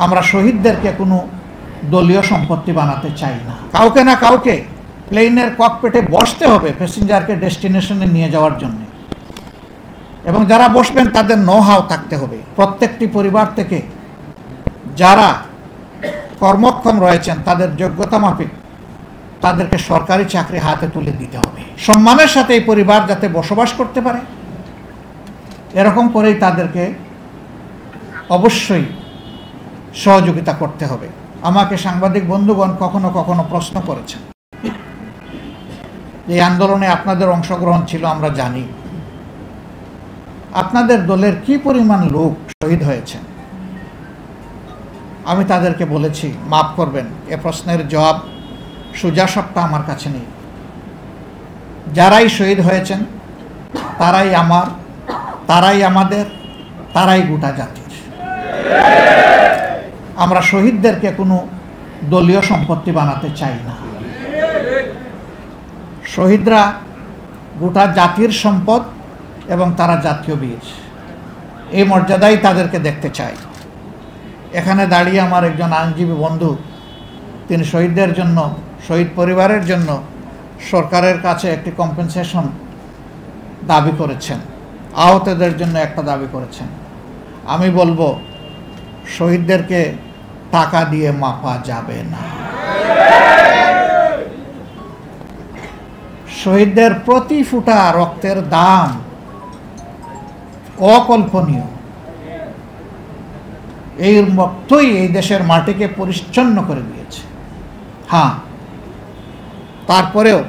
আমরা শহীদদেরকে কোনো দলীয় সম্পত্তি বানাতে চাই না। কাউকে না কাউকে প্লেনের ককপিটে বসতে হবে প্যাসেঞ্জারকে ডেস্টিনেশনে নিয়ে যাওয়ার জন্য, এবং যারা বসবেন তাদের নো হাউ থাকতে হবে। প্রত্যেকটি পরিবার থেকে যারা কর্মক্ষম রয়েছেন তাদের যোগ্যতা মাফিক তাদেরকে সরকারি চাকরি হাতে তুলে দিতে হবে। সম্মানের সাথে এই পরিবার যাতে বসবাস করতে পারে এরকম করেই তাদেরকে অবশ্যই সহযোগিতা করতে হবে। আমাকে সাংবাদিক বন্ধুগণ কখনো কখনো প্রশ্ন করেছেন, এই আন্দোলনে আপনাদের অংশগ্রহণ ছিল, আমরা জানি আপনাদের দলের কি পরিমাণ লোক শহীদ হয়েছেন। আমি তাদেরকে বলেছি, মাফ করবেন, এ প্রশ্নের জবাব সোজাসাপটা আমার কাছে নেই। যারাই শহীদ হয়েছেন তারাই আমার, তারাই আমাদের, তারাই গোটা জাতির। আমরা শহীদদেরকে কোনো দলীয় সম্পত্তি বানাতে চাই না। শহীদরা গোটা জাতির সম্পদ এবং তারা জাতীয় বীর, এই মর্যাদাই তাদেরকে দেখতে চাই। এখানে দাঁড়িয়ে আমার একজন আইনজীবী বন্ধু, তিনি শহীদদের জন্য, শহীদ পরিবারের জন্য সরকারের কাছে একটি কম্পেনসেশন দাবি করেছেন, আহতদের জন্য একটা দাবি করেছেন। আমি বলবো শহীদদেরকে টাকা দিয়ে মাপা যাবে না। শহীদদের প্রতি ফোঁটা রক্তের দাম অকল্পনীয়। এই রক্তই এই দেশের মাটিকে পরিচ্ছন্ন করে দিয়েছে। হ্যাঁ, তারপরেও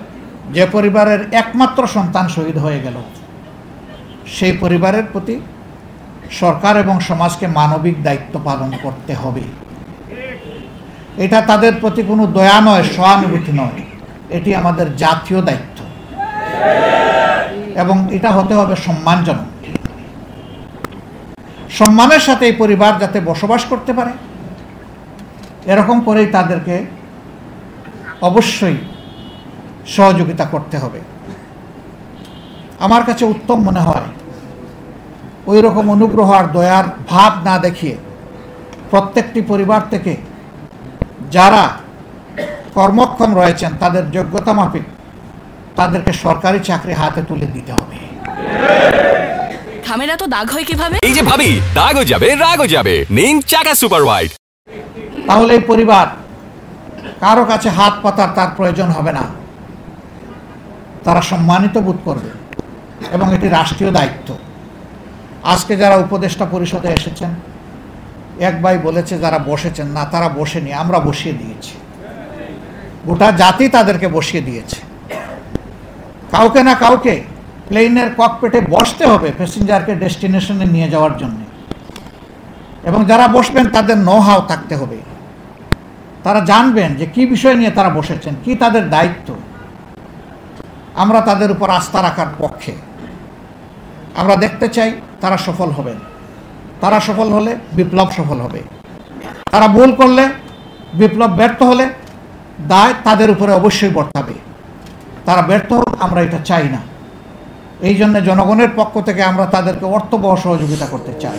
যে পরিবারের একমাত্র সন্তান শহীদ হয়ে গেল সেই পরিবারের প্রতি সরকার এবং সমাজকে মানবিক দায়িত্ব পালন করতে হবে। এটা তাদের প্রতি কোনো দয়া নয়, সহানুভূতি নয়, এটি আমাদের জাতীয় দায়িত্ব এবং এটা হতে হবে সম্মানজনক। সম্মানের সাথে এই পরিবার যাতে বসবাস করতে পারে এরকম করেই তাদেরকে অবশ্যই সহযোগিতা করতে হবে। আমার কাছে উত্তম মনে হয় ওই রকম অনুগ্রহ আর দয়ার ভাব না দেখিয়ে প্রত্যেকটি পরিবার থেকে যারা কর্মক্ষম রয়েছেন তাদের যোগ্যতা মাফিক তাদেরকে সরকারি চাকরি হাতে তুলে দিতে হবে। খামেরা তো দাগ হয় কিভাবে? এই যে ভাবি, দাগও যাবে রাগও যাবে, নিন চাকা সুপার হোয়াইট। তাহলে এই পরিবার কারো কাছে হাত পাতার তার প্রয়োজন হবে না, তারা সম্মানিত বোধ করবে এবং এটি রাষ্ট্রীয় দায়িত্ব। আজকে যারা উপদেষ্টা পরিষদে এসেছেন, এক ভাই বলেছে যারা বসেছেন, না তারা বসেনি, আমরা বসিয়ে দিয়েছি, গোটা জাতি তাদেরকে বসিয়ে দিয়েছে। কাউকে না কাউকে প্লেনের ককপিটে বসতে হবে প্যাসেঞ্জারকে ডেস্টিনেশনে নিয়ে যাওয়ার জন্য, এবং যারা বসবেন তাদের নো হাউ থাকতে হবে। তারা জানবেন যে কি বিষয় নিয়ে তারা বসেছেন, কি তাদের দায়িত্ব। আমরা তাদের উপর আস্থা রাখার পক্ষে। আমরা দেখতে চাই তারা সফল হবেন। তারা সফল হলে বিপ্লব সফল হবে। তারা ভুল করলে, বিপ্লব ব্যর্থ হলে দায় তাদের উপরে অবশ্যই বর্তাবে। তারা ব্যর্থ হোক, আমরা এটা চাই না। এই জন্য জনগণের পক্ষ থেকে আমরা তাদেরকে অর্থবহ সহযোগিতা করতে চাই।